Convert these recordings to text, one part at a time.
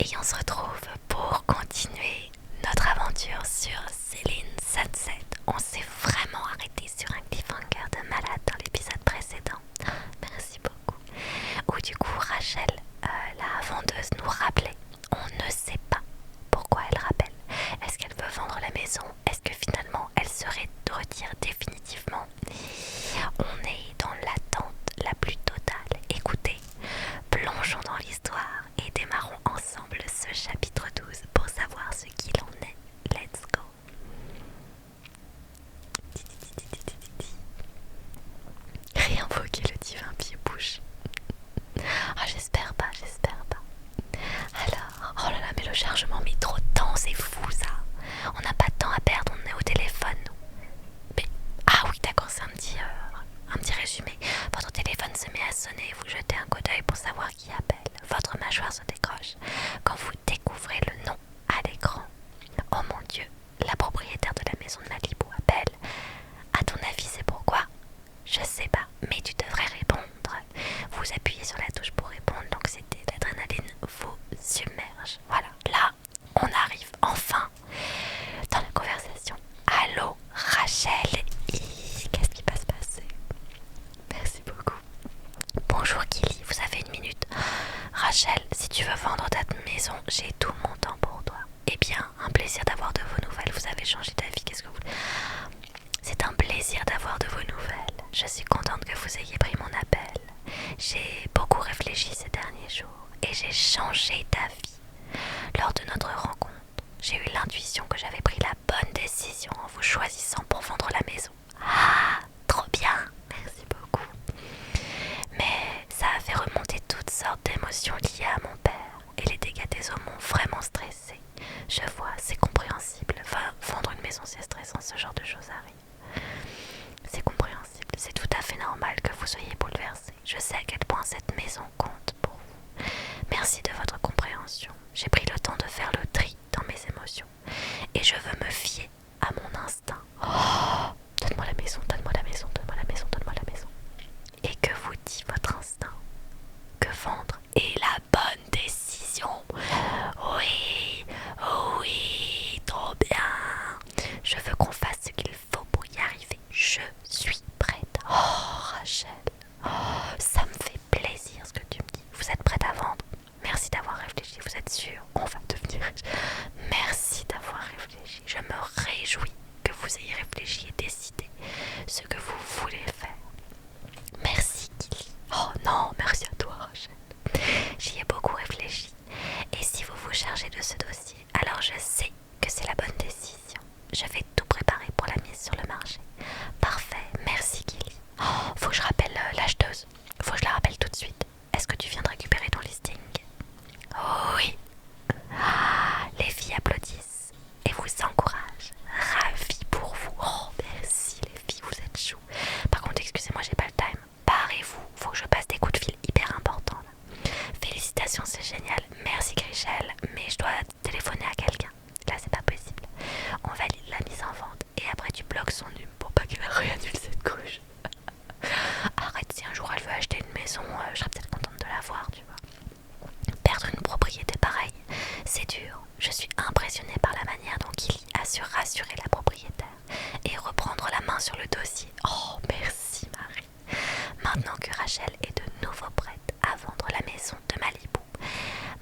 Et on se retrouve pour continuer notre aventure sur Céline Sunset. On s'est vraiment arrêté sur un cliffhanger de malade dans l'épisode précédent. Merci beaucoup. Où du coup Rachel, la vendeuse, nous rappelait. On ne sait pas pourquoi elle rappelle. Est-ce qu'elle veut vendre la maison? Est-ce que finalement elle se retire définitivement? On est dans l'attente la plus totale. Écoutez, plongeons dans l'histoire et démarrons ensemble ce chapitre 12 pour savoir ce qu'il en est. Let's go. Réinvoquer le divin pied-bouche. Ah, j'espère pas, j'espère pas. Alors, oh là là, mais le chargement met trop de temps, c'est fou ça. On n'a pas de temps à perdre, on est au téléphone nous. Mais, ah oui, d'accord, c'est un petit résumé. Votre téléphone se met à sonner, vous jetez un coup d'œil pour savoir qui appelle. Votre mâchoire se décroche quand vous découvrez le nom à l'écran. Oh mon Dieu, la propriétaire de la maison de Malibu appelle. À ton avis, c'est pourquoi? Je sais pas, mais tu devrais répondre. Vous appuyez sur la touche pour répondre, donc c'était l'adrénaline vous submerge. Voilà, là, on arrive enfin dans la conversation. Allô, Rachel? Qu'est-ce qui va se passer? Merci beaucoup. Bonjour Kelly, vous avez une minute? Rachel, si tu veux vendre ta maison, j'ai tout mon temps pour toi. Eh bien, un plaisir d'avoir de vos nouvelles. Vous avez changé d'avis, qu'est-ce que vous... C'est un plaisir d'avoir de vos nouvelles. Je suis contente que vous ayez pris mon appel. J'ai beaucoup réfléchi ces derniers jours et j'ai changé d'avis. Lors de notre rencontre, j'ai eu l'intuition que j'avais pris la bonne décision en vous choisissant pour vendre la maison. Ah, trop bien, merci beaucoup. Mais ça a fait remonter toutes sortes d'émotions liées à mon père et les dégâts des eaux m'ont vraiment stressée. Je vois, c'est compréhensible. Vendre une maison c'est stressant, ce genre de choses arrive. C'est compréhensible, c'est tout à fait normal que vous soyez bouleversé. Je sais à quel point cette maison compte pour vous. Merci de votre compréhension. J'ai pris le temps de faire le tri dans mes émotions. Et je veux me fier à mon instinct. Oh, donne-moi la maison, donne-moi la maison, donne-moi la maison, donne-moi la maison. Et que vous dit votre instinct? Que vendre est la bonne décision. Oui, oui, trop bien. Je veux qu'on fasse ce qu'il faut pour y arriver. Je suis prête. Oh, Rachel, oh, ça me fait plaisir ce que tu me dis. Vous êtes prête à vendre? Merci d'avoir réfléchi, vous êtes sûre? On va devenir riche. Merci d'avoir réfléchi. Je me réjouis que vous ayez réfléchi et décidé ce que vous voulez faire. Merci Kelly. Oh non, merci à toi Rachel. J'y ai beaucoup réfléchi. Et si vous vous chargez de ce dossier, alors je sais que c'est la bonne décision. Je vais tout préparer pour la mise sur le marché. Parfait, merci Kelly. Oh, faut que je rappelle l'acheteuse. Faut que je la rappelle tout de suite. Est-ce que tu viens de récupérer ton listing? Oui. Ah, les filles applaudissent et vous encouragent. Ravi pour vous. Oh, merci les filles, vous êtes chou. Par contre, excusez-moi, j'ai pas le time. Barrez-vous, faut que je passe des coups de fil hyper importants là. Félicitations, c'est génial. Merci Grichel, mais je dois téléphoner à quelqu'un. Là, c'est pas possible. On valide la mise en vente et après tu bloques son num pour pas qu'elle réannule cette couche. Arrête, si un jour elle veut acheter une maison, je serais peut-être contente de la voir, tu vois. Perdre une propriété pareille, c'est dur. Je suis impressionnée par la manière dont Kelly a su rassurer la propriétaire et reprendre la main sur le dossier. Oh, merci Marie. Maintenant que Rachel est de nouveau prête à vendre la maison de Malibu,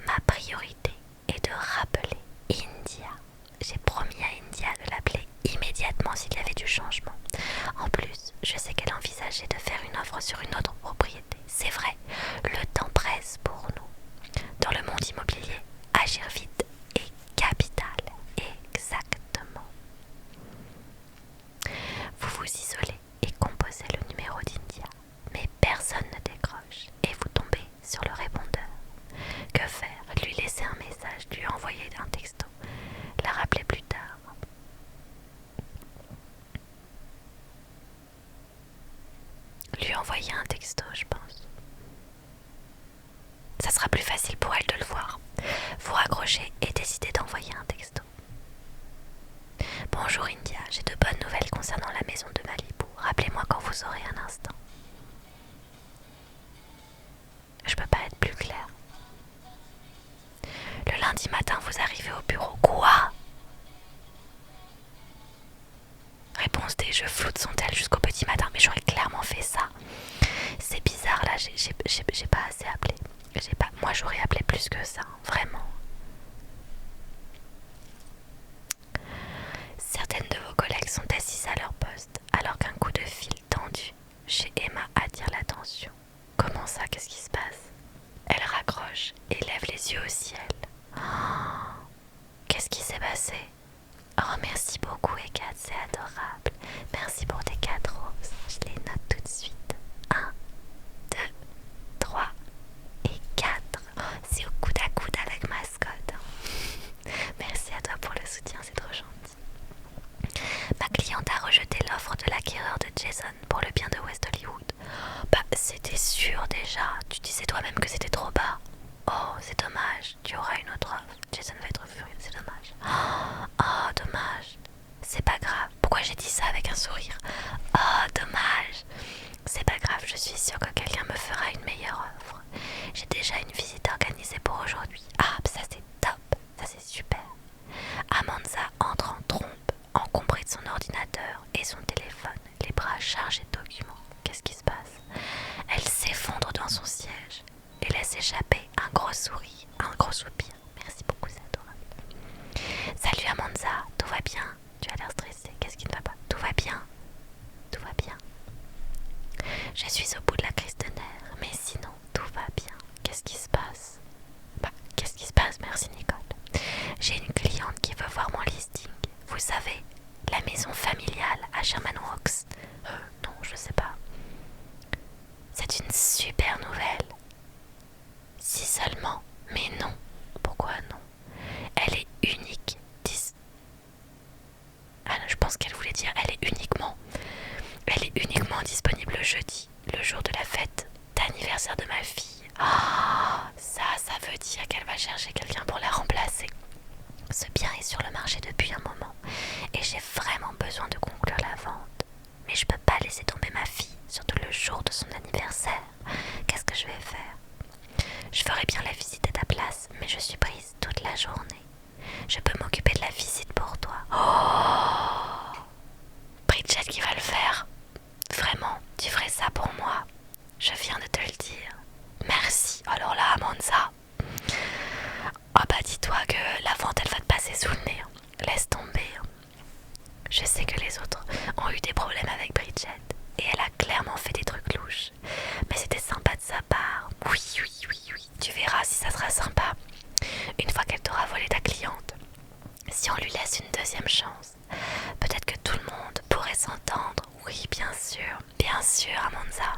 ma priorité est de rappeler India. J'ai promis à India de l'appeler immédiatement s'il y avait du changement. En plus, je sais qu'elle envisageait de faire une offre sur une autre propriété. C'est vrai, le temps presse pour nous. Dans le monde immobilier, agir vite est capital. Exactement. Vous vous isolez et composez le numéro d'India, mais personne ne décroche et vous tombez sur le répondeur. Que faire? Lui laisser un message, lui envoyer un texto, la rappeler plus tard. Lui envoyer un texto, je pense. Ça sera plus facile pour elle de le voir. lundi matin vous arrivez au bureau. Quoi? Réponse D, je floute son tel jusqu'au petit matin. Mais j'aurais clairement fait ça. C'est bizarre là, j'ai pas assez appelé. Moi j'aurais appelé plus que ça, vraiment. Certaines de vos collègues sont assises à leur poste, alors qu'un coup de fil tendu chez Emma attire l'attention. Comment ça? Qu'est-ce qui se passe? Elle raccroche et lève les yeux au ciel. Oh, qu'est-ce qui s'est passé? Oh, merci beaucoup, Ekat, c'est adorable. Merci pour tes 4 roses. Je les note tout de suite. 1, 2, 3 et 4. Oh, c'est au coude à coude avec mascotte. Merci à toi pour le soutien, c'est trop gentil. Ma cliente a rejeté l'offre de l'acquéreur de Jason pour le bien de West Hollywood. Bah, c'était sûr déjà. Tu disais toi-même que c'était trop bas. Oh, c'est dommage. Tu auras une autre offre. Jason va être furieux, c'est dommage. Oh, dommage. C'est pas grave. Pourquoi j'ai dit ça avec un sourire? Oh, dommage. C'est pas grave, je suis sûre que quelqu'un me fera une meilleure offre. J'ai déjà une visite organisée pour aujourd'hui. Ah, ça c'est top. Ça c'est super. Amanza entre en trompe, encombrée de son ordinateur et son téléphone, les bras chargés de documents. Qu'est-ce qui se passe? Elle s'effondre dans son siège et laisse échapper un gros soupir. Merci beaucoup, c'est adorable. Salut Amanza, tout va bien? Tu as l'air stressée, qu'est-ce qui ne va pas? Tout va bien? Tout va bien. Je suis au bout de la crise de nerfs, mais sinon tout va bien. Qu'est-ce qui se passe? Qu'est-ce qui se passe? Merci Nicole. J'ai une cliente qui veut voir mon listing. Vous savez, la maison familiale à Sherman Oaks. Non, je sais pas. C'est une super nouvelle. Si seulement, mais non. Pourquoi non? Elle est unique. Je pense qu'elle voulait dire elle est uniquement disponible jeudi, le jour de la fête d'anniversaire de ma fille. Oh, ça veut dire qu'elle va chercher quelqu'un pour la remplacer. Ce bien est sur le marché depuis un moment et j'ai vraiment besoin de conclure la vente. Mais je peux pas laisser tomber ma fille, surtout le jour de son anniversaire. Qu'est-ce que je vais faire? Je ferai bien la visite à ta place, mais je suis prise toute la journée. Je peux m'occuper de la visite pour toi. Oh, Bridget qui va le faire. Vraiment, tu ferais ça pour moi. Je viens de te le dire. Merci. Alors là, Amanza. Ah bah dis-toi que la vente elle va te passer sous le nez. Laisse tomber. Je sais que les autres ont eu des problèmes avec Bridget et elle a clairement fait des trucs louches. Mais c'était sympa de sa part. Oui. Tu verras si ça sera sympa. Une fois qu'elle t'aura volé ta cliente. Si on lui laisse une deuxième chance, peut-être que tout le monde pourrait s'entendre. Oui, bien sûr, Amanza.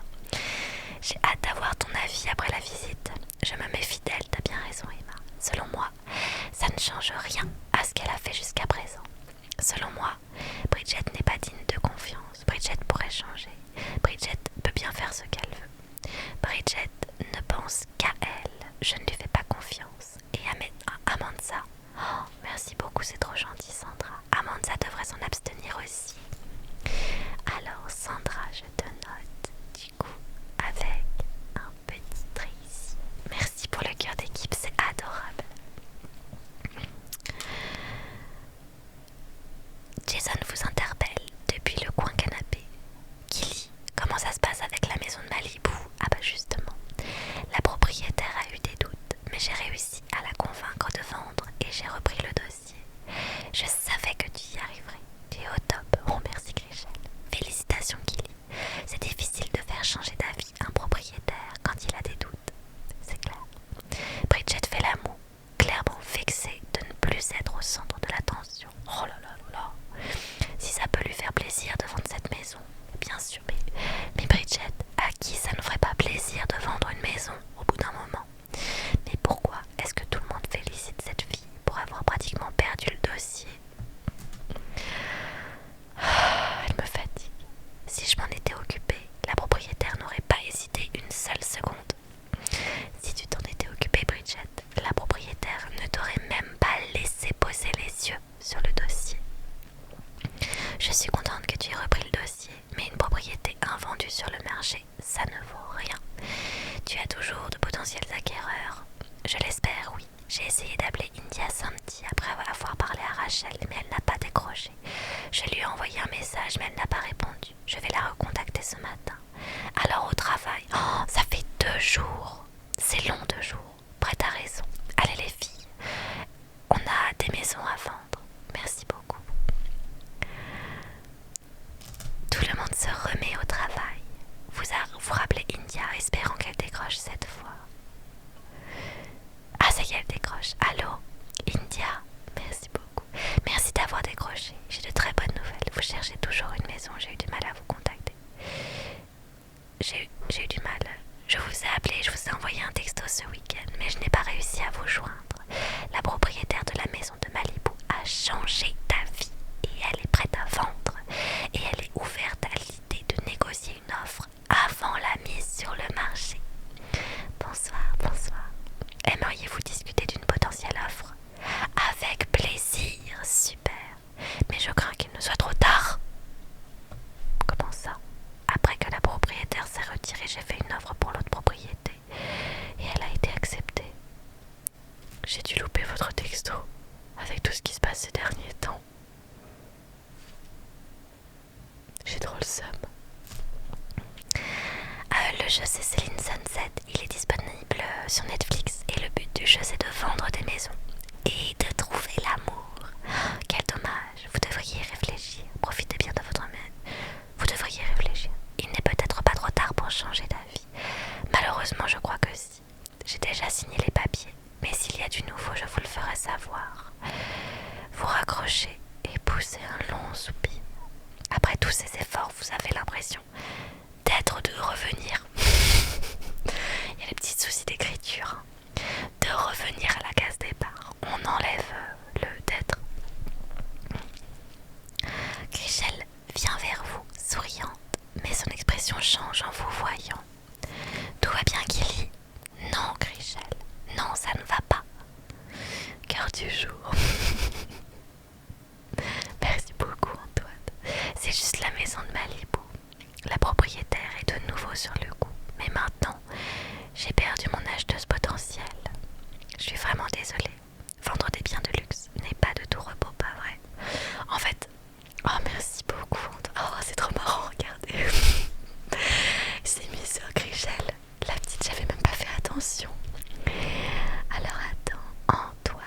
J'ai hâte d'avoir ton avis après la visite. Je me méfie d'elle, t'as bien raison, Emma. Selon moi, ça ne change rien à ce qu'elle a fait jusqu'à présent. Selon moi, Bridget n'est pas digne de confiance. Bridget pourrait changer. Bridget peut bien faire ce qu'elle veut. Bridget ne pense qu'à elle. Je ne lui fais pas confiance. Et Amanza, oh, merci beaucoup, c'est trop gentil, Sandra. Amanza devrait s'en abstenir aussi. Alors, Sandra, je te note, du coup, avec un petit trait ici. Merci pour le cœur d'équipe, c'est adorable. J'ai dû louper votre texto avec tout ce qui se passe ces derniers temps. J'ai trop le seum. Le jeu c'est Selling Sunset. Il est disponible sur Netflix et le but du jeu c'est de vendre des maisons et de trouver l'amour. Quel dommage, vous devriez y réfléchir. Profitez bien de votre main. Vous devriez y réfléchir. Il n'est peut-être pas trop tard pour changer d'avis. Malheureusement, je crois que si. J'ai déjà signé les papiers, mais s'il y a du nouveau, je vous le ferai savoir. Vous raccrochez et poussez un long soupir. Après tous ces efforts, vous avez l'impression d'être ou de revenir. Il y a des petits soucis d'écriture. De revenir à la case départ. On enlève le d'être. Grichel vient vers vous, souriante, mais son expression change en vous voyant. Tout va bien, Gilly? Non, Grichel. Non, ça ne va pas. Cœur du jour. Merci beaucoup, Antoine. C'est juste la maison de Malibu. La propriétaire est de nouveau sur le coup. Mais maintenant, j'ai perdu mon acheteuse potentielle. Je suis vraiment désolée. Vendre des biens de luxe n'est pas de tout repos, pas vrai? En fait, oh merci beaucoup. Oh, c'est trop marrant, regardez. C'est mis sur Grichel. La petite, j'avais même pas fait attention. Alors attends, Antoine,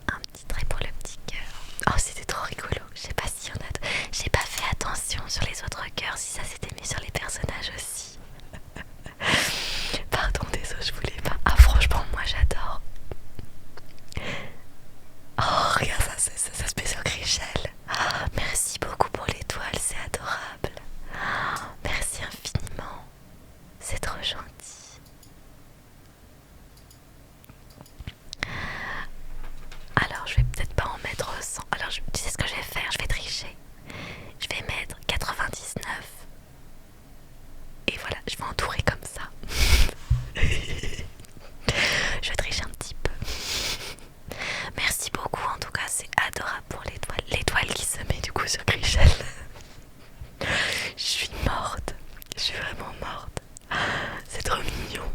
un petit trait pour le petit cœur. Oh, c'était trop rigolo. Je sais pas s'il y en a. J'ai pas fait attention sur les autres cœurs si ça s'était mis sur les personnages aussi. Pardon, désolé, je voulais pas. Ah, franchement, moi j'adore. Oh, regarde ça se met sur Grichel. Oh, merci beaucoup pour l'étoile, c'est adorable. Oh, merci infiniment. C'est trop gentil. Alors, je vais peut-être pas en mettre 100. Alors, tu sais ce que je vais faire? Je vais tricher. Je vais mettre 99. Et voilà, je vais entourer comme ça. Je triche un petit peu. Merci beaucoup, en tout cas, c'est adorable pour l'étoile. L'étoile qui se met du coup sur Grichel. Je suis morte. Je suis vraiment morte. C'est trop mignon.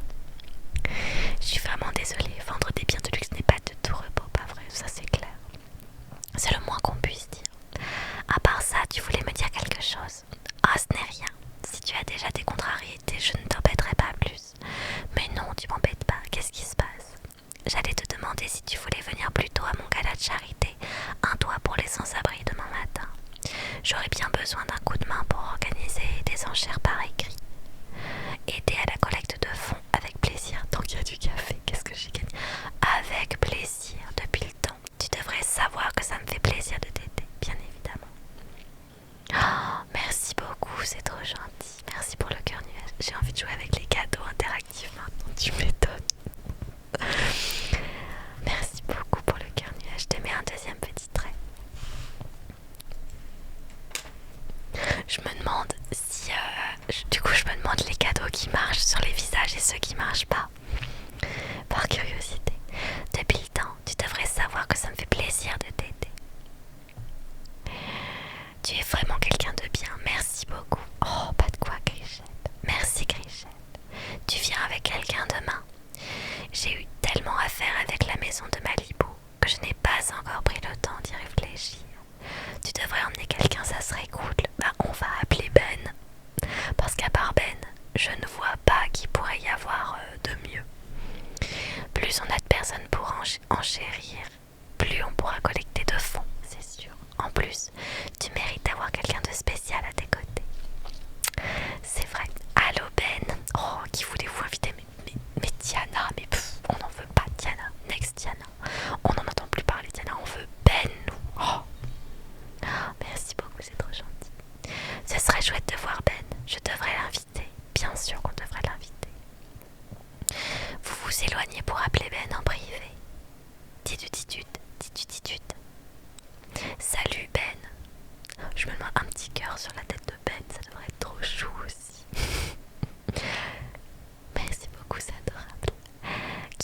Je suis vraiment désolée. Vendre des biens de luxe n'est pas de tout repos, pas vrai? Ça, c'est clair. C'est le moins qu'on puisse dire. À part ça, tu voulais me dire quelque chose? Ah, ce n'est rien. Si tu as déjà des contrariétés, je ne t'embêterai pas plus. Mais non, tu m'embêtes pas. Qu'est-ce qui se passe? J'allais te demander si tu voulais venir plus tôt à mon gala de charité, un toit pour les sans-abri demain matin. J'aurais bien besoin d'un coup de main pour organiser des enchères par écrit. Aider à la collecte de fonds avec plaisir. Tant qu'il y a du café, qu'est-ce que j'ai gagné? Avec plaisir, depuis le temps. Tu devrais savoir que ça me fait plaisir de t'aider, bien évidemment. Oh, merci beaucoup, c'est trop gentil. Merci pour le cœur nuage. J'ai envie de jouer avec les cadeaux interactifs maintenant, tu m'étonnes. Merci beaucoup pour le cœur nuage. Je te mets un deuxième petit trait. Je me demande si... du coup, je me demande les cadeaux qui marchent sur les visages et ceux qui marchent pas. Par curiosité. Depuis le temps, tu devrais savoir que ça me fait plaisir de t'aider. Tu es vraiment quelqu'un de bien. Merci beaucoup. Oh, pas de quoi, Grichel. Merci, Grichel. Tu viens avec quelqu'un demain? J'ai eu tellement à faire avec la maison de Malibu que je n'ai pas encore pris le temps d'y réfléchir. Tu devrais emmener quelqu'un, ça serait cool. Bah, on va appeler Ben. Parce qu'à part Ben, je ne vois pas qu'il pourrait y avoir de mieux. Plus on a de personnes pour enchérir, plus on pourra collecter de fonds, c'est sûr. En plus, tu mérites d'avoir quelqu'un de spécial à tes côtés. C'est vrai. Allô Ben. Oh, qui voulez-vous inviter? Mais Diana, mais on n'en veut pas Diana. Next Diana. On n'en entend plus parler Diana, on veut Ben, nous. Oh. Merci beaucoup, c'est trop gentil. Ce serait chouette de voir Ben. Je devrais l'inviter. Bien sûr qu'on devrait l'inviter. Vous vous éloignez pour appeler Ben en privé. Titutitude. Salut Ben. Je me demande un petit cœur sur la tête de Ben, ça devrait être trop chou aussi. Merci beaucoup, c'est adorable.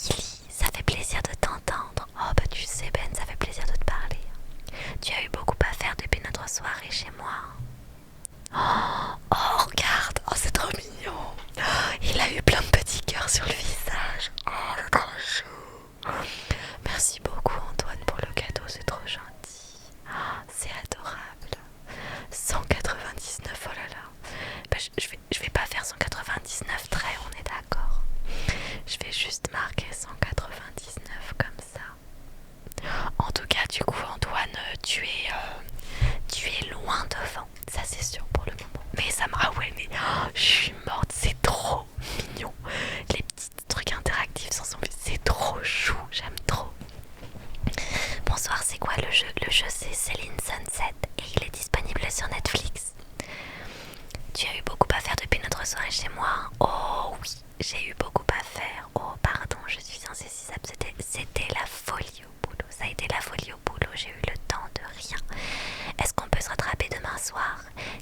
Gilly, ça fait plaisir de t'entendre. Oh bah tu sais Ben, ça fait plaisir de te parler. Tu as eu beaucoup à faire depuis notre soirée chez moi. Oh regarde, oh c'est trop mignon. Il a eu plein de petits sur le visage. Oh, c'est trop chou. Merci beaucoup Antoine pour le cadeau, c'est trop gentil. C'est adorable. 199, oh là là. Bah, je vais pas faire 199 traits, on est d'accord. Je vais juste marquer 199 comme ça. En tout cas, du coup, Antoine, tu es loin devant. Ça, c'est sûr pour le moment. Mais ça me ouais, mais je suis morte. C'est trop mignon. Les petits trucs interactifs sans son c'est trop chou. J'aime trop. Bonsoir, c'est quoi le jeu? Le jeu, c'est Céline Sunset et il est disponible sur Netflix. Tu as eu beaucoup à faire depuis notre soirée chez moi? Oh oui, j'ai eu beaucoup à faire. Oh pardon, je suis insaisissable. C'était la folie au boulot. Ça a été la folie au boulot. J'ai eu le temps de rien. Est-ce qu'on peut se rattraper demain soir?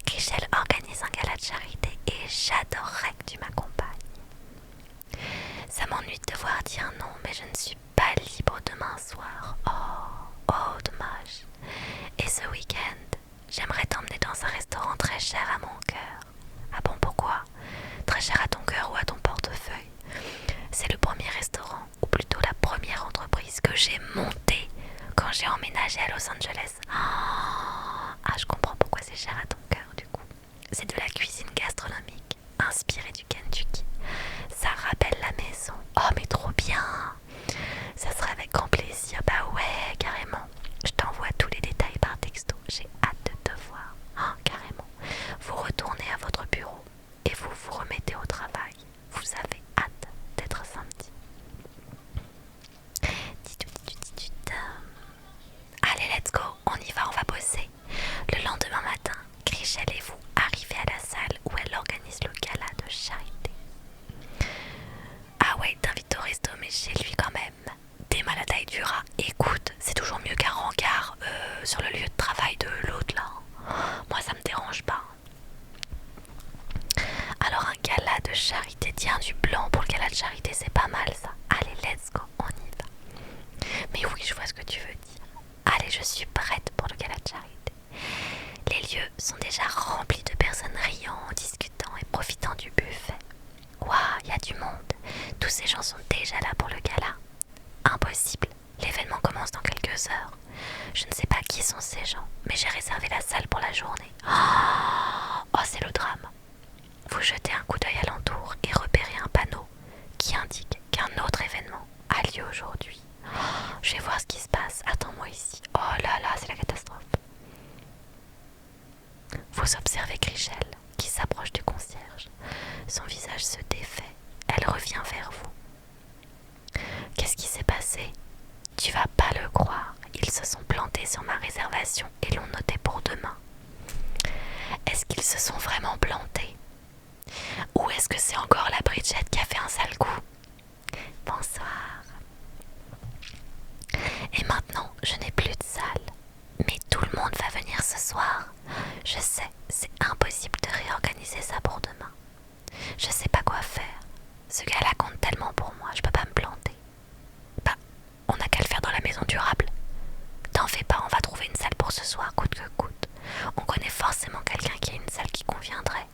Chrishell organise un gala de charité et j'adorerais que tu m'accompagnes. Ça m'ennuie de devoir dire non, mais je ne suis pas libre demain soir. Oh, dommage. Et ce week-end, j'aimerais t'emmener dans un restaurant très cher à mon cœur. Ah bon, pourquoi? Très cher à ton cœur ou à ton portefeuille? C'est le premier restaurant, ou plutôt la première entreprise que j'ai montée quand j'ai emménagé à Los Angeles. Ah, je comprends pourquoi c'est cher à ton cœur du coup. C'est de la cuisine gastronomique, inspirée du Kentucky. Ça rappelle la maison. Oh, mais trop bien! Ça serait avec grand plaisir. Bah ouais, carrément. Je t'envoie tous les détails par texto. J'ai hâte de te voir. Carrément. Vous retournez à votre bureau et vous vous remettez au travail. Vous avez hâte d'être samedi. Allez, let's go. On y va, on va bosser. Le lendemain matin, Chrishell et vous arrivez à la salle où elle organise le gala de charité. Ah ouais, t'invites au resto, mais chez lui quand même. T'es mal à taille du rat. Écoute, c'est toujours mieux qu'un rencard sur le lieu de travail de l'autre là. Moi ça me dérange pas. Alors un gala de charité, tiens du blanc pour le gala de charité, c'est pas mal ça. Allez, let's go, on y va. Mais oui, je vois ce que tu veux dire. Allez, je suis prête pour le gala de charité. Les lieux sont déjà remplis de personnes riant, discutant et profitant du buffet. Waouh, il y a du monde. Tous ces gens sont déjà là pour le gala. Impossible, l'événement commence dans quelques heures. Je ne sais pas qui sont ces gens, mais j'ai réservé la salle pour la journée. Oh, c'est le drame. Vous jetez un coup d'œil alentour et repérez un panneau qui indique qu'un autre événement a lieu aujourd'hui. Je vais voir ce qui se passe. Attends-moi ici. Oh là là, c'est la catastrophe. Vous observez Chrishell qui s'approche du concierge. Son visage se défait. Elle revient vers vous. Qu'est-ce qui s'est passé? Tu vas pas le croire. Ils se sont plantés sur ma réservation et l'ont noté pour demain. Est-ce qu'ils se sont vraiment plantés? Ou est-ce que c'est encore la Bridget qui a fait un sale coup? Bonsoir. Et maintenant, je n'ai plus de salle. Mais tout le monde va venir ce soir. Je sais, c'est impossible de réorganiser ça pour demain. Je sais pas quoi faire. Ce gars-là compte tellement pour moi, je peux pas me planter. Bah, on n'a qu'à le faire dans la maison durable. T'en fais pas, on va trouver une salle pour ce soir, coûte que coûte. On connaît forcément quelqu'un qui a une salle qui conviendrait.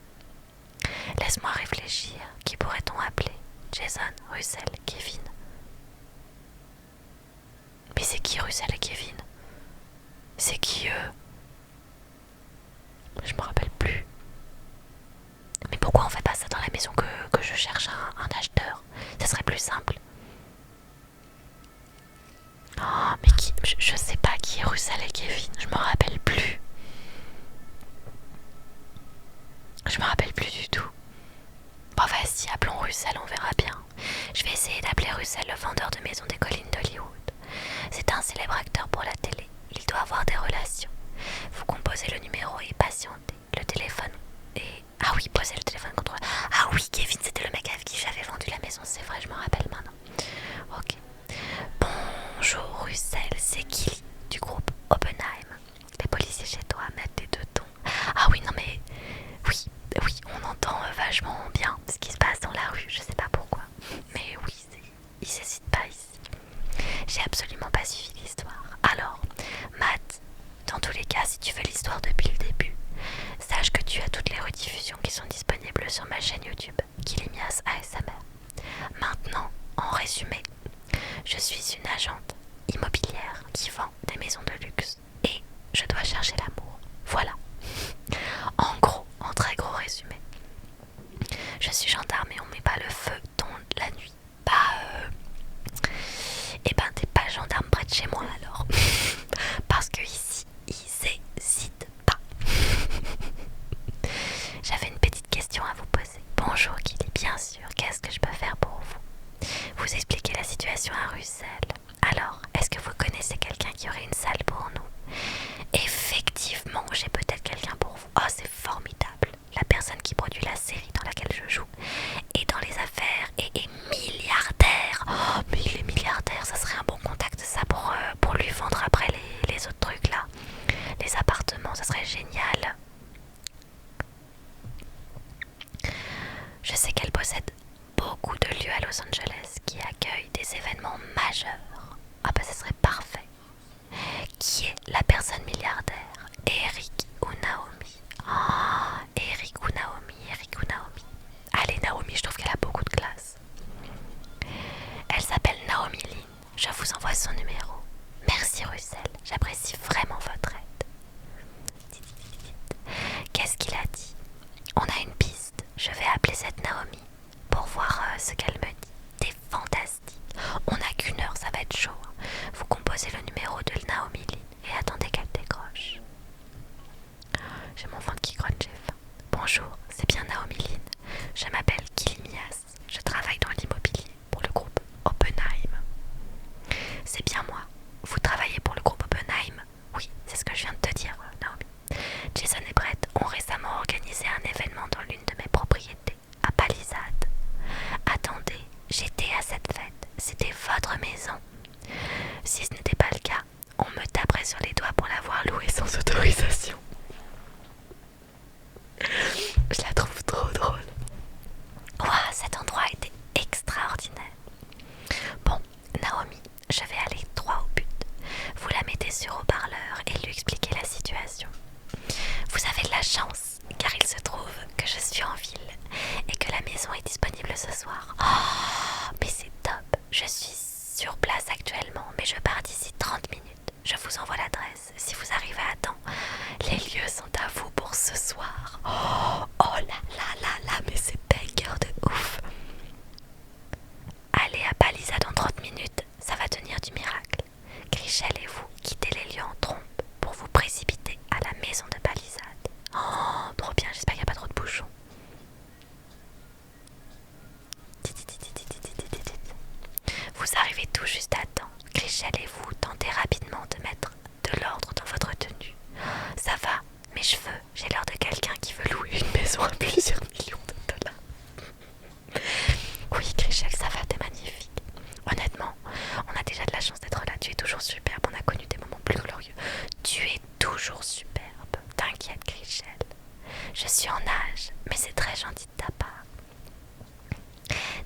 Laisse-moi réfléchir. Qui pourrait-on appeler? Jason, Russell, Kevin. Mais c'est qui Russell et Kevin? C'est qui eux? Je me rappelle plus. Mais pourquoi on fait pas ça dans la maison que je cherche un acheteur? Ça serait plus simple. Oh, mais qui? Je sais pas qui est Russell et Kevin. Je me rappelle plus. Je me rappelle plus du tout. Bon, vas-y, appelons Russell, on verra bien. Je vais essayer d'appeler Russell, le vendeur de maisons des collines d'Hollywood. C'est un célèbre acteur pour la télé. Il doit avoir des relations. Vous composez le numéro et patientez. Le téléphone et... Ah oui, posez le téléphone contre... Ah oui, Kevin, c'était le mec avec qui j'avais vendu la maison, c'est vrai, je me rappelle maintenant. Ok. Bonjour Russell, c'est Killy du groupe Oppenheim. Les policiers chez toi mettent les deux tons. Ah oui, non mais... Oui, on entend vachement bien ce qui se passe dans la rue, je sais pas pourquoi. Mais oui, il s'hésite pas ici. J'ai absolument pas suivi l'histoire. Alors, Matt, dans tous les cas, si tu veux l'histoire depuis le début, sache que tu as toutes les rediffusions qui sont disponibles sur ma chaîne YouTube, Kilimias ASMR. résumé, je suis une agente immobilière qui vend des maisons de luxe et je dois chercher l'amour. Voilà. En gros, en très gros résumé. Je suis gendarme et on met pas le feu dans la nuit. Eh ben t'es pas gendarme près de chez moi alors. Parce que ici, ils hésitent pas. J'avais une petite question à vous poser. Bonjour Kili, bien sûr, qu'est-ce que je peux faire pour vous? Vous expliquez la situation à Russell. Alors, est-ce que vous connaissez quelqu'un qui aurait une salle pour nous? Effectivement, j'ai peut-être quelqu'un pour vous. Oh, c'est formidable. La personne qui produit la série dans laquelle je joue est dans les affaires et est milliardaire. Oh, mais il est milliardaire, ça serait un bon contact ça pour lui vendre après les autres trucs là. Les appartements, ça serait génial. Je sais qu'elle possède beaucoup de lieux à Los Angeles qui accueillent des événements majeurs. Ah bah ça serait parfait. Qui est la personne milliardaire? Eric ou Naomi? Oh, Eric ou Naomi? Allez Naomi, je trouve qu'elle a beaucoup de classe. Elle s'appelle Naomi Lynn. Je vous envoie son numéro. Merci Russell, j'apprécie vraiment votre aide. Qu'est-ce qu'il a dit? On a une piste. Je vais appeler cette Naomi pour voir ce qu'elle me dit. T'es fantastique. On n'a qu'une heure, ça va être chaud. Vous composez le numéro de Naomi Lynn et attendez qu'elle décroche. J'ai mon ventre qui grogne, j'ai faim. Bonjour, c'est bien Naomi Lynn. Je m'appelle Kili Mias. Je travaille dans l'immobilier pour le groupe Oppenheim. C'est bien moi. Vous travaillez pour le groupe Oppenheim? Oui, c'est ce que je viens de te dire, Naomi. Jason et Brett ont récemment organisé un événement dans l'une de mes propriétés, à Palisade. Attendez, j'étais à cette fête. C'était votre maison. Si ce n'était pas le cas, on me taperait sur les doigts pour l'avoir louée sans autorisation. Je la trouve trop drôle. Ouah, cet endroit était extraordinaire. Bon, Naomi, je vais aller droit au but. Vous la mettez sur haut-parleur et lui expliquez la situation. Vous avez de la chance, car il se trouve que je suis en ville et que la maison est disponible ce soir. Oh, mais c'est top. Je suis sur place actuellement, mais je pars d'ici 30 minutes. Je vous envoie l'adresse si vous arrivez à temps. Les lieux sont à vous pour ce soir. Oh là, mais c'est banger de ouf. Allez à Palisade en 30 minutes, ça va tenir du miracle. Chrishell et vous quittez les lieux en trompe pour vous précipiter à la maison de Palisade. Oh, trop bien, j'espère qu'il n'y a pas trop de bouchons. Vous arrivez tout juste à temps. Chrishell et vous tentez rapidement de mettre de l'ordre dans votre tenue. Ça va, mes cheveux, j'ai l'air de quelqu'un qui veut louer une maison à plusieurs millions de dollars. Oui, Chrishell, ça va, t'es magnifique. Honnêtement, on a déjà de la chance d'être là. Tu es toujours superbe, on a connu des moments plus glorieux. Tu es toujours superbe. T'inquiète, Chrishell. Je suis en âge, mais c'est très gentil de ta part.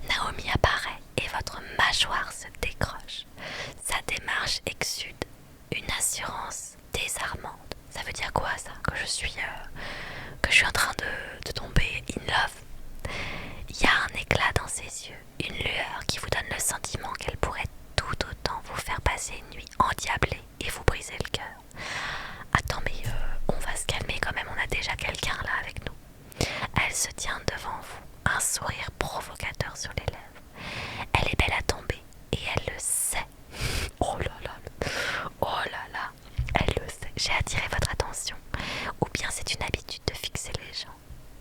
Naomi apparaît et votre mâchoire se décroche. Sa démarche exude une assurance désarmante. Ça veut dire quoi ça? Que je suis en train de tomber in love. Il y a un éclat dans ses yeux, une lueur qui vous donne le sentiment qu'elle pourrait tout autant vous faire passer une nuit endiablée et vous briser le cœur. Attends, mais on va se calmer quand même, on a déjà quelqu'un là avec nous. Elle se tient devant vous, un sourire provocateur sur les lèvres. Elle est belle à tomber et elle le sait. Oh là là, elle le sait. J'ai attiré votre attention. Ou bien c'est une habitude de fixer les gens.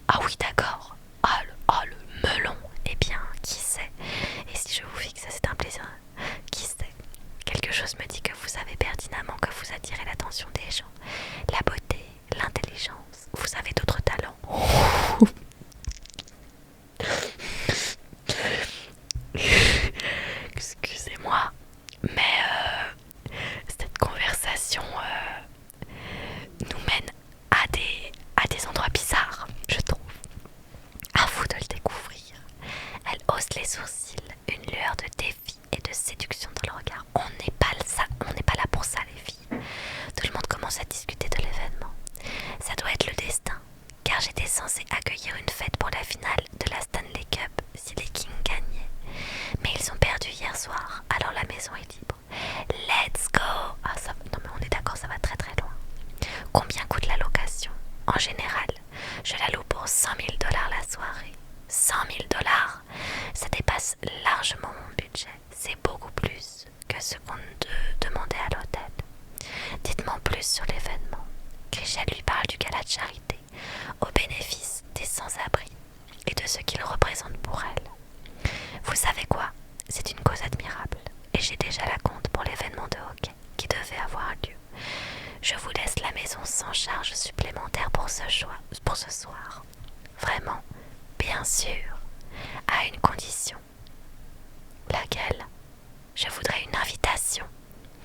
Ah oui, d'accord. Le melon. Eh bien, qui sait? Et si je vous fixe, c'est un plaisir. Qui sait? Quelque chose me dit que vous savez pertinemment que vous attirez l'attention des gens. La beauté, l'intelligence. Vous avez d'autres talents. Excusez-moi, mais cette conversation nous mène à des endroits bizarres, je trouve. À vous de le découvrir. Elle hausse les sourcils, une lueur de défi et de séduction dans le regard. On n'est pas là pour ça, les filles. Tout le monde commence à discuter de largement mon budget. C'est beaucoup plus que ce qu'on demandait à l'hôtel. Dites-moi plus sur l'événement. Chrishell lui parle du gala de charité, au bénéfice des sans-abri et de ce qu'il représente pour elle. Vous savez quoi? C'est une cause admirable et j'ai déjà la compte pour l'événement de hockey qui devait avoir lieu. Je vous laisse la maison sans charge supplémentaire pour ce soir. Vraiment, bien sûr, à une condition. Laquelle? Je voudrais une invitation.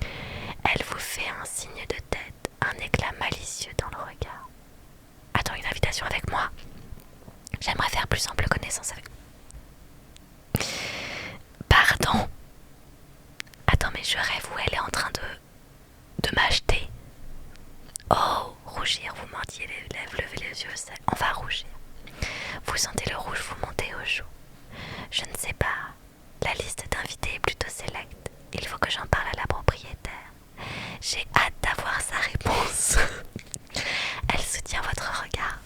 Elle vous fait un signe de tête, un éclat malicieux dans le regard. Attends, une invitation avec moi? J'aimerais faire plus ample connaissance avec... Pardon? Attends, mais je rêve où elle est en train de m'acheter. Oh, rougir, vous mordiez les lèvres, levez les yeux, on va rougir. Vous sentez le rouge vous monter aux joues. Je ne sais pas, la liste d'invités est plutôt sélecte. Il faut que j'en parle à la propriétaire. J'ai hâte d'avoir sa réponse. Elle soutient votre regard.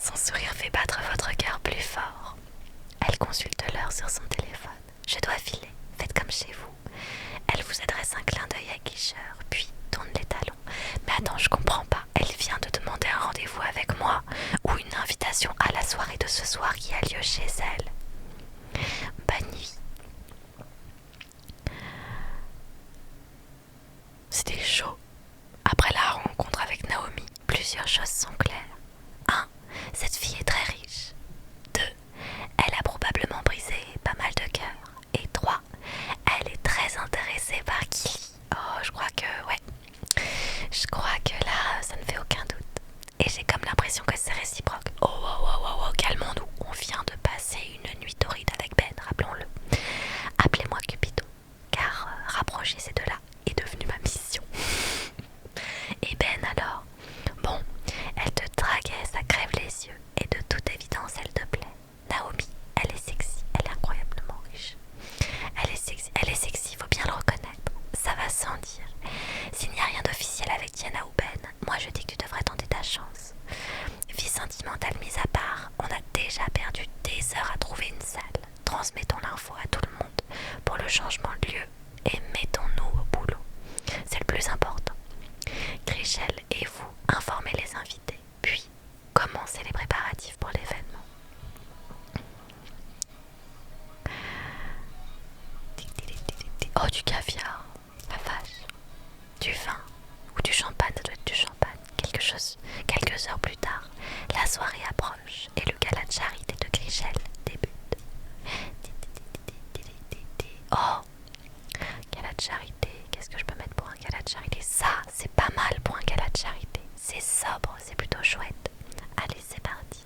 Son sourire fait battre votre cœur plus fort. Elle consulte l'heure sur son téléphone. Je dois filer, faites comme chez vous. Elle vous adresse un clin d'œil aguicheur, puis tourne les talons. Mais attends, je comprends pas. Elle vient de demander un rendez-vous avec moi ou une invitation à la soirée de ce soir qui a lieu chez elle. Bonne nuit. C'était chaud. Après la rencontre avec Naomi, plusieurs choses sont claires. 1. Cette fille est très riche. 2. Elle a probablement brisé pas mal de cœurs. Et 3. Elle est très intéressée par Kili. Oh, je crois que là, ça ne fait aucun doute. Et j'ai comme l'impression que c'est réciproque. Oh, calmons-nous. On vient de passer une nuit torride avec Ben, rappelons-le. Appelez-moi Cupidon, car rapprocher ces deux-là est devenu ma mission. Et Ben alors? Bon, elle te draguait, ça crève les yeux. Et de toute évidence, elle te plaît. Naomi, elle est sexy, elle est incroyablement riche. Elle est sexy, faut bien le reconnaître. Ça va sans dire. S'il n'y a rien d'officiel avec Diana ou Ben, moi je dis que tu devrais tenter ta chance. Vie sentimentale mise à part, on a déjà perdu des heures à trouver une salle. Transmettons l'info à tout le monde pour le changement de lieu et mettons-nous au boulot. C'est le plus important. Chrishell et vous informez les invités, puis commencez les préparatifs pour l'événement. Oh, du caviar, la vache. Du vin ou du champagne, ça doit être du champagne. Quelques heures plus tard, la soirée approche et le gala de charité de Chrishell débute. Oh, gala de charité, qu'est-ce que je peux mettre pour un gala de charité? Ça, c'est pas mal pour un gala de charité. C'est sobre, c'est plutôt chouette. Allez, c'est parti.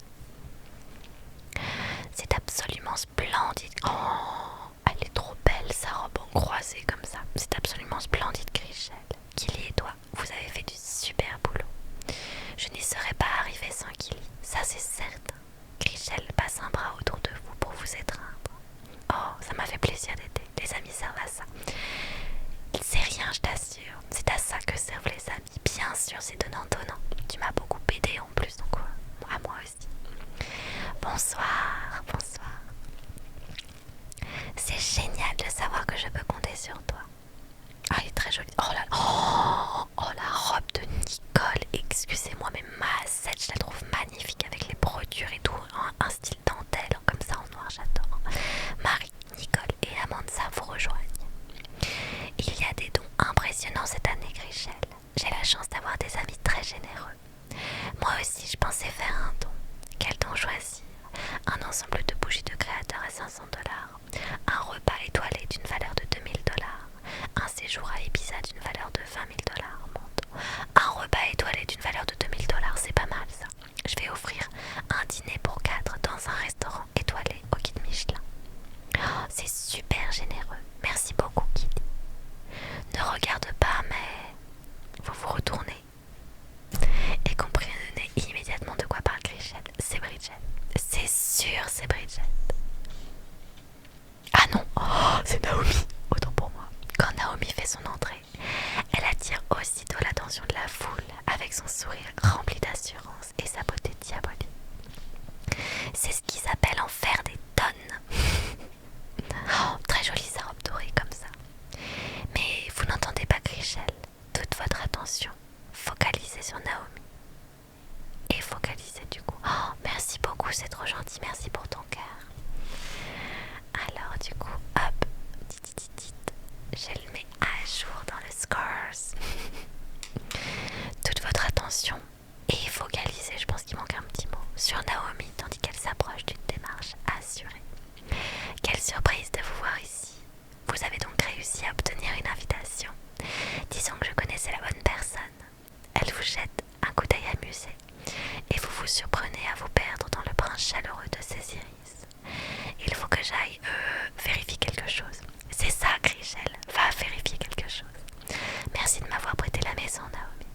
C'est absolument splendide. Oh, elle est trop belle, sa robe en croisée comme ça. C'est absolument splendide, Chrishell. Kili et toi, vous avez fait du super boulot. Je n'y serais pas arrivée sans Kili, ça c'est certain. Chrishell passe un bras autour de vous pour vous étreindre. Oh, ça m'a fait plaisir d'aider. Les amis servent à ça. C'est rien, je t'assure. C'est à ça que servent les amis. Bien sûr, c'est donnant-donnant. Tu m'as beaucoup aidé en plus, donc à moi aussi. Bonsoir. C'est génial de savoir que je peux compter sur toi. Ah, elle est très jolie. Oh, la robe de Nicole. Excusez-moi, mais ma set, je la trouve magnifique avec les brodures et tout. Un style dentelle, comme ça en noir, j'adore. Marie, Nicole et Amanda vous rejoignent. Il y a des dons impressionnants cette année, Chrishell. J'ai la chance d'avoir des amis très généreux. Moi aussi, je pensais faire un don. Quel don choisir? Un ensemble de bougies de créateur à 500$, un repas étoilé d'une valeur de 2000$, un séjour à Ibiza d'une valeur de 20 000$. Un repas étoilé d'une valeur de 2000$, c'est pas mal ça. Je vais offrir un dîner pour 4 dans un restaurant étoilé au guide Michelin. Oh, c'est super généreux. Merci beaucoup, Kitty. Ne regarde pas, mais vous vous retournez et comprenez immédiatement de quoi parle Chrishell. C'est Bridget. C'est sûr, c'est Bridget. Ah non, oh, c'est Naomi. Autant pour moi. Quand Naomi fait son entrée, elle attire aussitôt l'attention de la foule avec son sourire rempli d'assurance et sa beauté diabolique. C'est ce qu'ils appellent en faire des tonnes. Oh, je le mets à jour dans le Scores. Toute votre attention est focalisée, je pense qu'il manque un petit mot, sur Naomi tandis qu'elle s'approche d'une démarche assurée. Quelle surprise de vous voir ici. Vous avez donc réussi à obtenir une invitation. Disons que je connaissais la bonne personne. Elle vous jette un coup d'œil amusé et vous vous surprenez à vous perdre dans le brin chaleureux de ses iris. Il faut que j'aille vérifier quelque chose. C'est ça, Chrishell, va vérifier quelque chose. Merci de m'avoir prêté la maison, Naomi.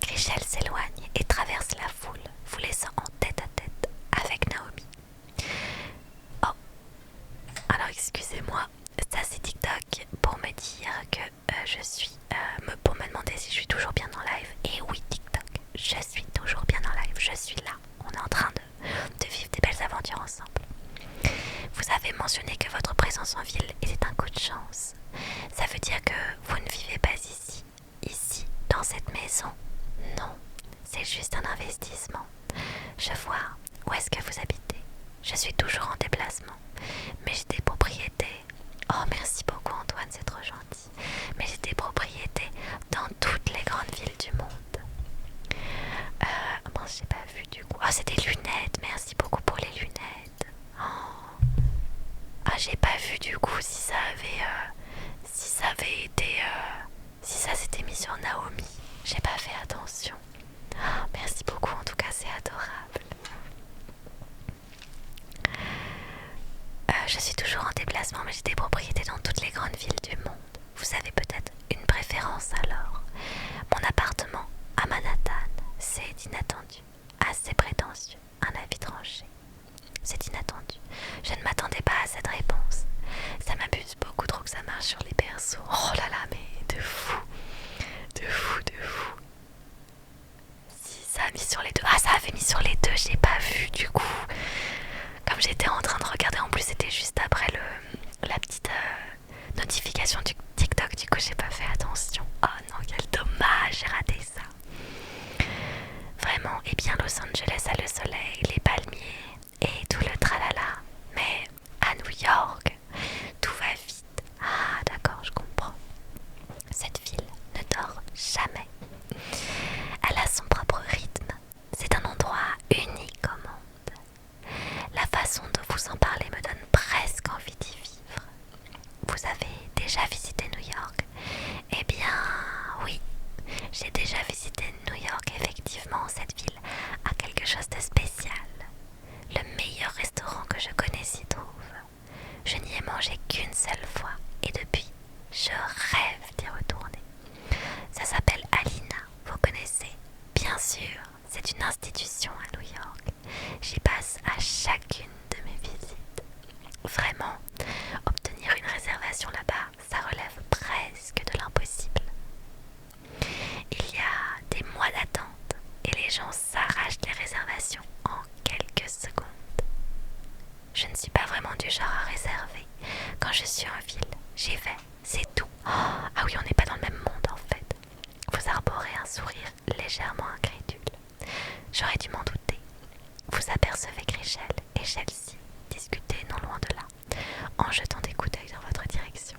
Chrishell s'éloigne et traverse la foule, vous laissant en tête à tête avec Naomi. Oh, alors excusez-moi, ça c'est TikTok pour me dire que pour me demander si je suis toujours bien en live. Et oui, TikTok, je suis toujours bien en live, je suis là. On est en train de vivre des belles aventures ensemble. Vous avez mentionné que votre présence en ville était un coup de chance. Ça veut dire que vous ne vivez pas ici, dans cette maison. Non, c'est juste un investissement. Je vois où est-ce que vous habitez. Je suis toujours en déplacement, mais j'ai des propriétés. Oh, merci beaucoup Antoine, c'est trop gentil. Mais j'ai des propriétés dans toutes les grandes villes du monde. Bon, j'ai pas vu du coup. Oh, c'est des lunettes, merci beaucoup pour les lunettes. Oh. Ah, j'ai pas vu du coup si ça avait été, si ça s'était mis sur Naomi. J'ai pas fait attention. Oh, merci beaucoup, en tout cas, c'est adorable. Je suis toujours en déplacement, mais j'ai des propriétés dans toutes les grandes villes du monde. Vous avez peut-être une préférence alors. Mon appartement à Manhattan, c'est inattendu, assez prétentieux, un avis tranché. C'est inattendu. Je ne m'attendais pas à cette réponse. Ça m'abuse beaucoup trop que ça marche sur les persos. Oh là là, mais de fou. De fou, de fou. Si ça a mis sur les deux. Ah, ça avait mis sur les deux, j'ai pas vu du coup. Comme j'étais en train de regarder, en plus c'était juste après la petite notification du TikTok, du coup j'ai pas fait attention. Oh non, quel dommage, j'ai raté ça. Vraiment, et bien Los Angeles a le soleil, les palmiers et tout le tralala. Mais à New York, tout va vite. Ah d'accord, je comprends. Cette ville ne dort jamais. Elle a son propre rythme. C'est un endroit unique au monde. La façon de vous en parler me donne presque envie d'y vivre. Vous avez déjà visité New York? Eh bien, oui. J'ai déjà visité New York, effectivement. Cette ville a quelque chose de spécial. Le meilleur restaurant que je connais s'y trouve. Je n'y ai mangé qu'une seule fois et depuis, je rêve d'y retourner. Ça s'appelle Alina, vous connaissez? Bien sûr, c'est une institution à New York. J'y passe à chacune de mes visites. Vraiment, obtenir une réservation là-bas, ça relève presque de l'impossible. Il y a des mois d'attente et les gens s'arrachent les réservations en quelques secondes. Je ne suis pas vraiment du genre à réserver. Quand je suis en ville, j'y vais, c'est tout. Oh, ah oui, on n'est pas dans le même monde en fait. Vous arborez un sourire légèrement incrédule. J'aurais dû m'en douter. Vous apercevez Chrishell et Chelsea discuter non loin de là, en jetant des coups d'œil dans votre direction.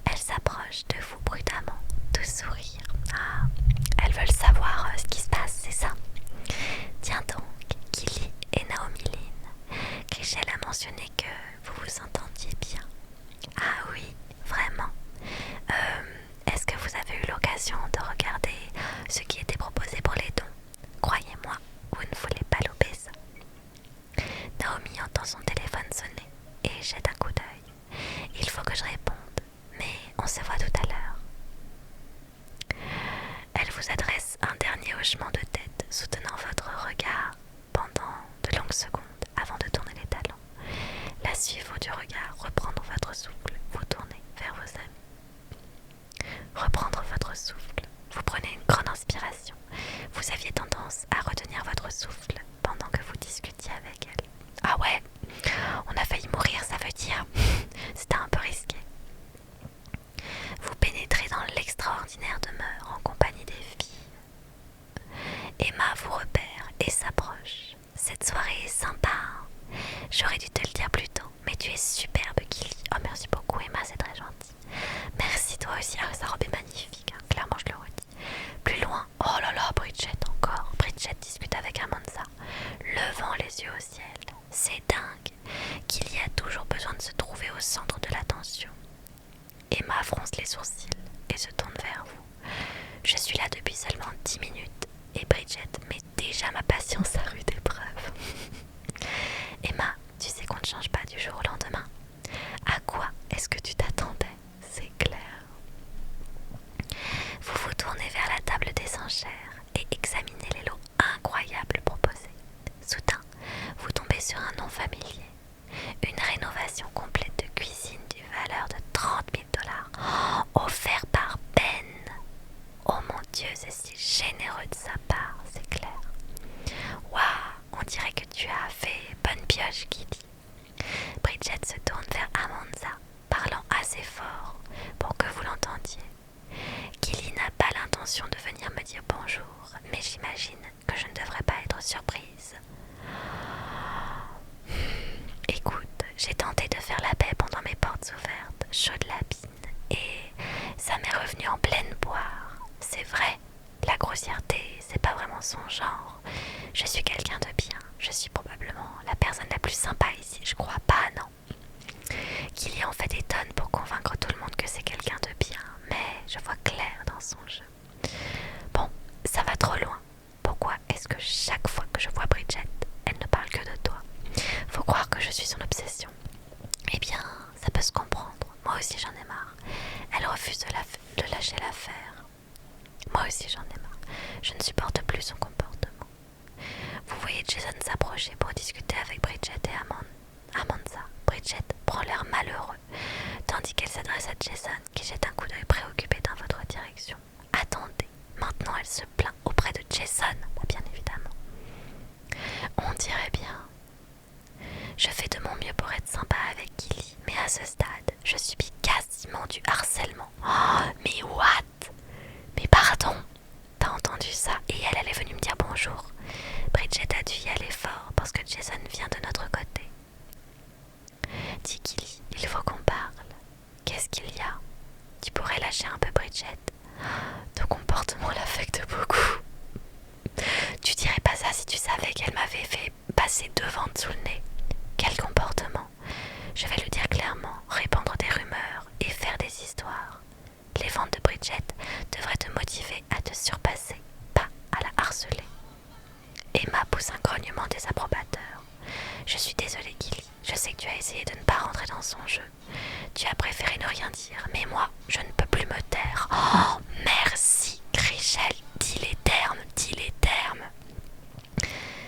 Elles s'approchent de vous prudemment, tout sourire. Ah, elles veulent savoir ce qui se passe, c'est ça? Tiens donc, Kili et Naomi Lynn. Chrishell a mentionné que vous vous entendiez bien. Ah oui, vraiment. Est-ce que vous avez eu l'occasion de regarder ce qui était proposé pour les dons? Croyez-moi, vous ne voulez pas louper ça. Naomi entend son téléphone sonner et jette un coup d'œil. Il faut que je réponde, mais on se voit tout à l'heure. Elle vous adresse un dernier hochement de tête, soutenant votre regard pendant de longues secondes avant de tourner les talons. La suivre du regard, reprendre votre souffle, vous tournez vers vos amis. Reprendre votre souffle. Vous prenez une grande inspiration. Vous aviez tendance à retenir votre souffle pendant que vous discutiez avec elle. Ah ouais, on a failli mourir, ça veut dire. C'était un peu risqué. Vous pénétrez dans l'extraordinaire demeure en compagnie des filles. Emma vous repère et s'approche. Cette soirée est sympa. J'aurais dû te le dire plus tôt, mais tu es superbe, Kili. centre de l'attention. Emma fronce les sourcils et se tourne vers vous. Je suis là depuis seulement 10 minutes et Bridget met déjà ma patience à rude épreuve. Emma, tu sais qu'on ne change pas du jour au lendemain. À quoi est-ce que tu t'attendais? C'est clair. Vous vous tournez vers la table des enchères et examinez les lots incroyables proposés. Soudain, vous tombez sur un nom familier. Une rénovation complète de cuisine d'une valeur de 30 000 $, offert par Ben. Oh mon Dieu, c'est si généreux de sa part, c'est clair. Waouh, on dirait que tu as fait bonne pioche, Gilly. Bridget se tourne vers Amanza, parlant assez fort pour que vous l'entendiez. Gilly n'a pas l'intention de venir me dire bonjour, mais j'imagine que je ne devrais pas être surprise. Écoute, j'ai tenté de faire la paix pendant mes portes ouvertes, chaude lapine, et ça m'est revenu en pleine poire. C'est vrai, la grossièreté, c'est pas vraiment son genre. Je suis quelqu'un de bien, je suis probablement la personne la plus sympa ici, je crois pas, non. Gilly en fait des tonnes pour convaincre tout le monde que c'est quelqu'un de bien, mais je vois clair dans son jeu. Bon, ça va trop loin. Pourquoi est-ce que chaque fois que je vois Bridget, elle ne parle que de toi? Faut croire que je suis son obsession. Eh bien, ça peut se comprendre. Moi aussi j'en ai marre. Elle refuse de lâcher l'affaire. Moi aussi j'en ai marre. Je ne supporte plus son comportement. Vous voyez Jason s'approcher pour discuter avec Bridget et Amanza. Bridget prend l'air malheureux, tandis qu'elle s'adresse à Jason qui jette un coup d'œil préoccupé dans votre direction. Attendez, maintenant elle se plaint auprès de Jason, bien évidemment. On dirait bien. Je fais de mon mieux pour être sympa avec Gilly, mais à ce stade, je subis quasiment du harcèlement. Oh, mais what? Mais pardon, t'as entendu ça? Et elle est venue me dire bonjour. Bridget a dû y aller fort parce que Jason vient de notre côté. Dis Gilly, il faut qu'on parle. Qu'est-ce qu'il y a? Tu pourrais lâcher un peu Bridget. Ton comportement l'affecte beaucoup. Tu dirais pas ça si tu savais qu'elle m'avait fait passer 2 ventes sous le nez. Quel comportement? Je vais le dire clairement, répandre des rumeurs et faire des histoires. Les ventes de Bridget devraient te motiver à te surpasser, pas à la harceler. Emma pousse un grognement désapprobateur. Je suis désolée Gilly, je sais que tu as essayé de ne pas rentrer dans son jeu. Tu as préféré ne rien dire, mais moi, je ne peux plus me taire. Oh, merci, Chrishell, dis les termes, dis les termes.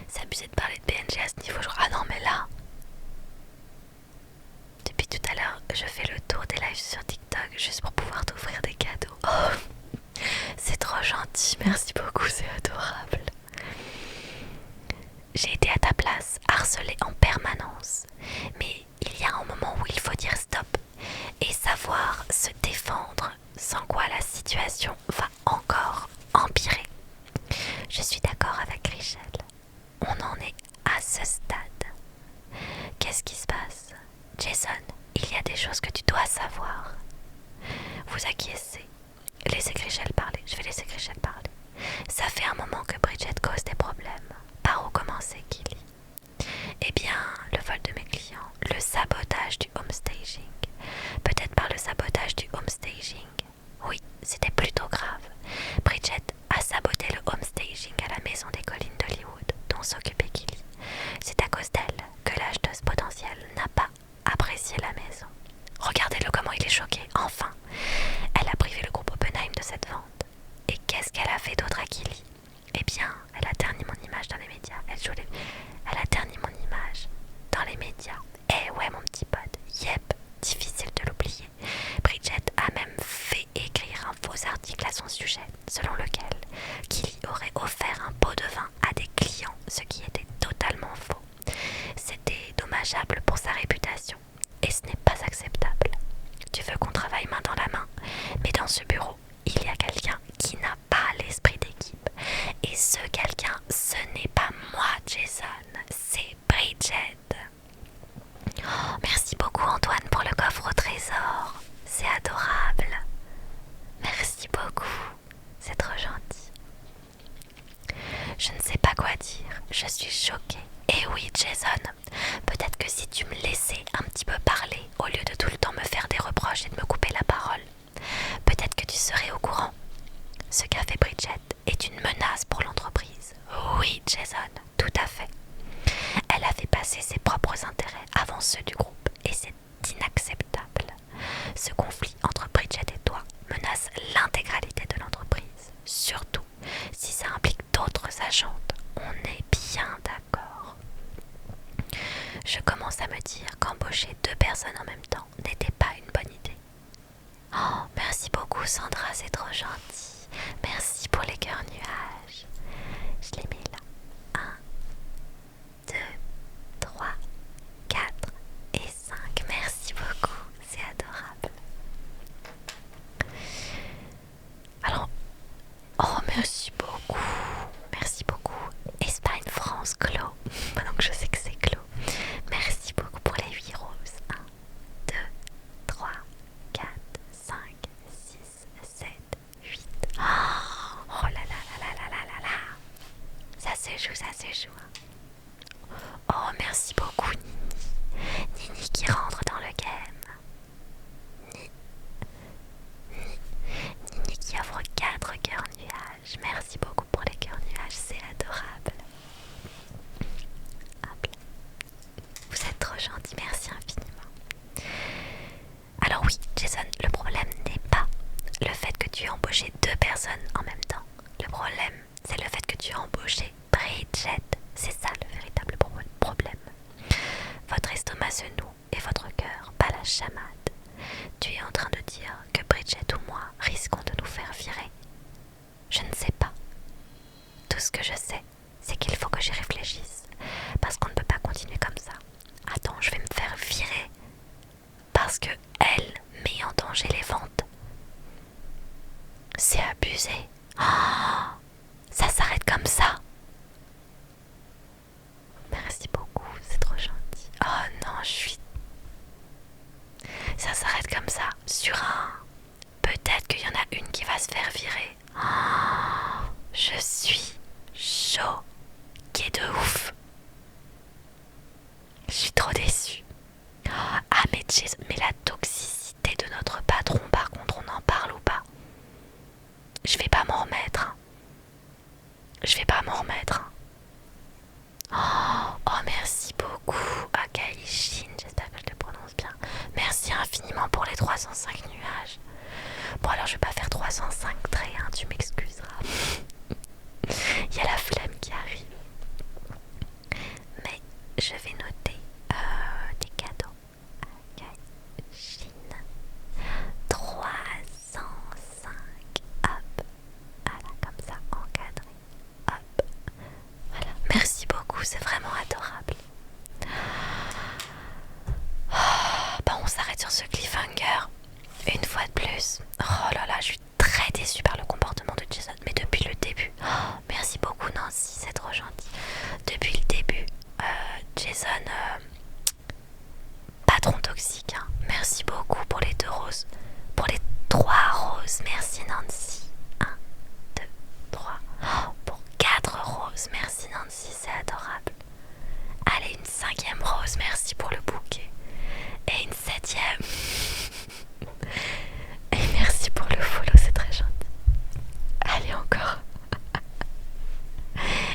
C'est abusé de parler de PNG à ce niveau. Ah non, mais là... Depuis tout à l'heure, je fais le tour des lives sur TikTok juste pour pouvoir t'offrir des cadeaux. Oh, c'est trop gentil, merci beaucoup, c'est adorable. J'ai été à ta place, harcelée en permanence. Mais il y a un moment où il faut dire stop et savoir se défendre, sans quoi la situation va encore empirer. Je suis d'accord avec Richel. On en est à ce stade. Qu'est-ce qui se passe? Jason, il y a des choses que tu dois savoir. Vous acquiescez. Laissez Richel parler. Je vais laisser Richel parler. Ça fait un moment que Bridget cause des problèmes. Par où commencer, Gilly? Eh bien, le vol de mes clients, le sabotage du homestaging. Peut-être par le sabotage du homestaging. Oui, c'était plutôt grave. Bridget a saboté le homestaging à la maison des collines d'Hollywood dont s'occupait Gilly. C'est à cause d'elle que l'acheteuse potentielle n'a pas apprécié la maison. Regardez-le comment il est choqué, enfin. Elle a privé le groupe Oppenheim de cette vente. Et qu'est-ce qu'elle a fait d'autre à Gilly? Eh bien, elle a terni mon image dans les médias. Elle a terni mon image dans les médias. Eh ouais, mon petit ceux du groupe et c'est inacceptable. Ce conflit entre Bridget et toi menace l'intégralité de l'entreprise, surtout si ça implique d'autres agentes. On est bien d'accord. Je commence à me dire qu'embaucher 2 personnes en même temps n'était pas une bonne idée. Oh, merci beaucoup Sandra, c'est trop gentil. Merci pour les cœurs nuages. Je les mets là. 1, 2, 3, 4 et 5. Merci beaucoup, c'est adorable. Alors, oh merci beaucoup. Merci beaucoup. Espagne, France, Clos. Donc je sais que c'est Clos. Merci beaucoup pour les 8 roses. 1, 2, 3, 4, 5, 6, 7, 8. Oh là là là là là là là là. Ça se joue, ça se joue. Oh merci beaucoup Nini. Nini qui rentre dans le game. Nini qui offre 4 cœurs nuages. Merci beaucoup pour les cœurs nuages, c'est adorable. Hop là. Vous êtes trop gentil, merci infiniment. Alors oui, Jason, le problème n'est pas le fait que tu aies embauché 2 personnes en même temps. Le problème, c'est le fait que tu aies embauché Bridget. C'est ça le véritable problème. Votre estomac se noue et votre cœur bat la chamade. Tu es en train de dire que Bridget ou moi risquons de nous faire virer. Je ne sais pas. Tout ce que je sais, c'est qu'il faut que j'y réfléchisse. Parce qu'on ne peut pas continuer comme ça. Attends, je vais me faire virer. Parce que elle met en danger les ventes. C'est abusé. Oh, ça s'arrête comme ça. Merci beaucoup, c'est trop gentil. Oh non, ça s'arrête comme ça. Sur un... Peut-être qu'il y en a une qui va se faire virer. Oh, je suis choquée de ouf. Je suis trop déçue. Ah mais la toxicité de notre patron, par contre, on en parle ou pas? Je vais pas m'en remettre. Je vais pas m'en remettre. Oh merci beaucoup Akaishin, j'espère que je le prononce bien. Merci infiniment pour les 305 nuages. Bon alors je vais pas faire 305 traits, hein, tu m'excuseras. Il y a la flemme qui arrive. Mais je vais noter des cadeaux. Akaishin 305. Hop. Voilà, comme ça, encadré. Hop. Voilà. Merci beaucoup, c'est vraiment adorable. Bon, on s'arrête sur ce cliffhanger. Une fois de plus. Oh là là, je suis très déçue par le comportement de Jason. Mais depuis le début. Oh, merci beaucoup Nancy, c'est trop gentil. Depuis le début, Jason, patron toxique. Hein. Merci beaucoup pour les 2 roses. Pour les 3 roses. Merci Nancy. 1, 2, 3. Oh, pour 4 roses. Merci Nancy, c'est adorable. Allez, une 5e rose. Merci pour le bouquet. Et une 7e. Et merci pour le follow, c'est très gentil. Allez, encore.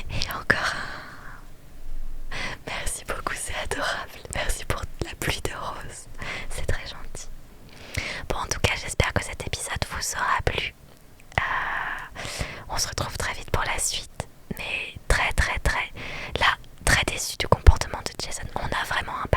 Et encore un. Merci beaucoup, c'est adorable. Merci pour la pluie de roses. C'est très gentil. Bon, en tout cas, j'espère que cet épisode vous aura plu. On se retrouve très vite pour la suite. Mais très, très, très... Là, très déçu du comportement de Jason. On a vraiment un